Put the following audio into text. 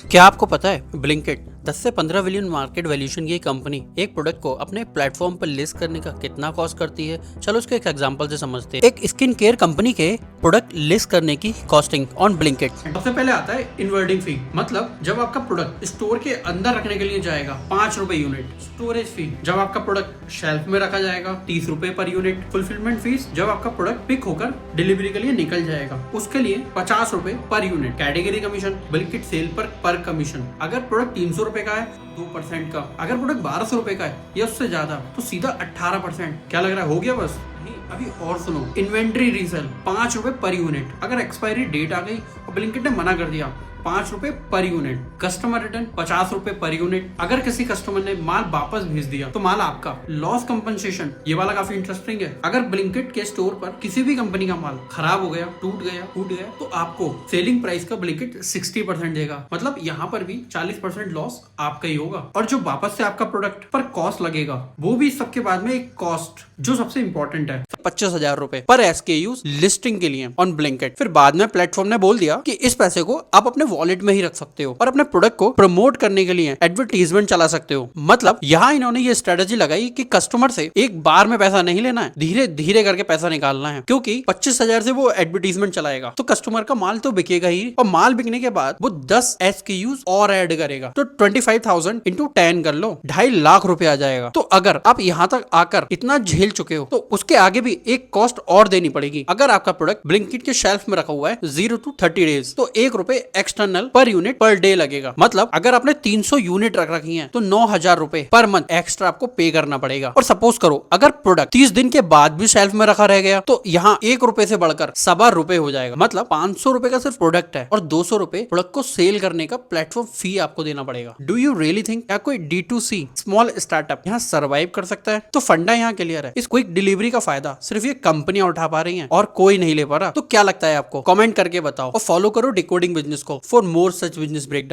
क्या आपको पता है ब्लिंकिट 10 से 15 बिलियन मार्केट वैल्यूएशन की कंपनी एक प्रोडक्ट को अपने प्लेटफॉर्म पर लिस्ट करने का कितना कॉस्ट करती है। चलो उसके एक एग्जांपल से समझते हैं। एक स्किन केयर कंपनी के प्रोडक्ट लिस्ट करने की कॉस्टिंग ऑन ब्लिंकिट। सबसे पहले आता है इन्वर्टिंग फी, मतलब जब आपका प्रोडक्ट स्टोर के अंदर रखने के लिए जाएगा 5 रुपए यूनिट। स्टोरेज फी, जब आपका प्रोडक्ट शेल्फ में रखा जाएगा 30 रुपए पर यूनिट। फुलफिलमेंट फीस, जब आपका प्रोडक्ट पिक होकर डिलीवरी के लिए निकल जाएगा उसके लिए 50 रुपए पर unit. Category commission, Blinkit sale पर कमीशन। अगर प्रोडक्ट 300 रुपए का है 2% का, अगर प्रोडक्ट 1200 रुपए का है या उससे ज्यादा तो सीधा 18%। क्या लग रहा है हो गया? बस नहीं, अभी और सुनो। इन्वेंट्री रीसेल 5 रुपए पर यूनिट। अगर एक्सपायरी डेट आ गई और ब्लिंकिट ने मना कर दिया 5 रुपए पर यूनिट। कस्टमर रिटर्न 50 रुपए पर यूनिट। अगर किसी कस्टमर ने माल वापस भेज दिया तो माल आपका। लॉस कंपनसेशन, ये वाला काफी इंटरेस्टिंग है। अगर ब्लिंकिट के स्टोर पर किसी भी कंपनी का माल खराब हो गया, टूट गया तो आपको सेलिंग प्राइस का ब्लिंकिट 60% देगा। मतलब यहाँ पर भी 40% लॉस आपका ही होगा। और जो वापस से आपका प्रोडक्ट पर कॉस्ट लगेगा वो भी सबके बाद में एक कॉस्ट जो सबसे इंपॉर्टेंट है 25,000 रुपए पर SKU लिस्टिंग के लिए ऑन ब्लिंकिट। फिर बाद में प्लेटफॉर्म ने बोल दिया कि इस पैसे को आप अपने वॉलेट में ही रख सकते हो और अपने प्रोडक्ट को प्रमोट करने के लिए एडवर्टीजमेंट चला सकते हो। मतलब यहाँ इन्होंने ये स्ट्रेटेजी लगाई कि कस्टमर से एक बार में पैसा नहीं लेना है, धीरे धीरे करके पैसा निकालना है। क्योंकि 25,000 से वो एडवर्टीजमेंट चलाएगा तो कस्टमर का माल तो बिकेगा ही, और माल बिकने के बाद वो 10 SKUs और ऐड करेगा तो 25,000 इंटू 10 कर लो, 2.5 लाख रुपए आ जाएगा। तो अगर आप यहाँ तक आकर इतना झेल चुके हो तो उसके आगे भी एक कॉस्ट और देनी पड़ेगी। अगर आपका प्रोडक्ट ब्लिंकिट के शेल्फ में रखा हुआ है 0 to 30 डेज तो 1 रुपए external per unit per day लगेगा। मतलब अगर आपने 300 यूनिट रख रखी हैं तो 9,000 रुपए पर मंथ एक्स्ट्रा आपको पे करना पड़ेगा। और सपोज करो अगर प्रोडक्ट 30 दिन के बाद भी शेल्फ में रखा रह गया तो यहाँ 1 रुपए से बढ़कर 7 रुपए हो जाएगा। मतलब 500 रुपए का सिर्फ प्रोडक्ट है और 200 रुपए प्रोडक्ट को सेल करने का प्लेटफॉर्म फी आपको देना पड़ेगा। डू यू रियली थिंक क्या कोई D2C स्मॉल स्टार्टअप यहाँ सर्वाइव कर सकता है? तो फंडा यहाँ क्लियर है। इस क्विक डिलीवरी का फायदा सिर्फ ये कंपनियां उठा पा रही हैं और कोई नहीं ले पा रहा। तो क्या लगता है आपको? कमेंट करके बताओ और फॉलो करो डिकोडिंग बिजनेस को for more such business breakdown.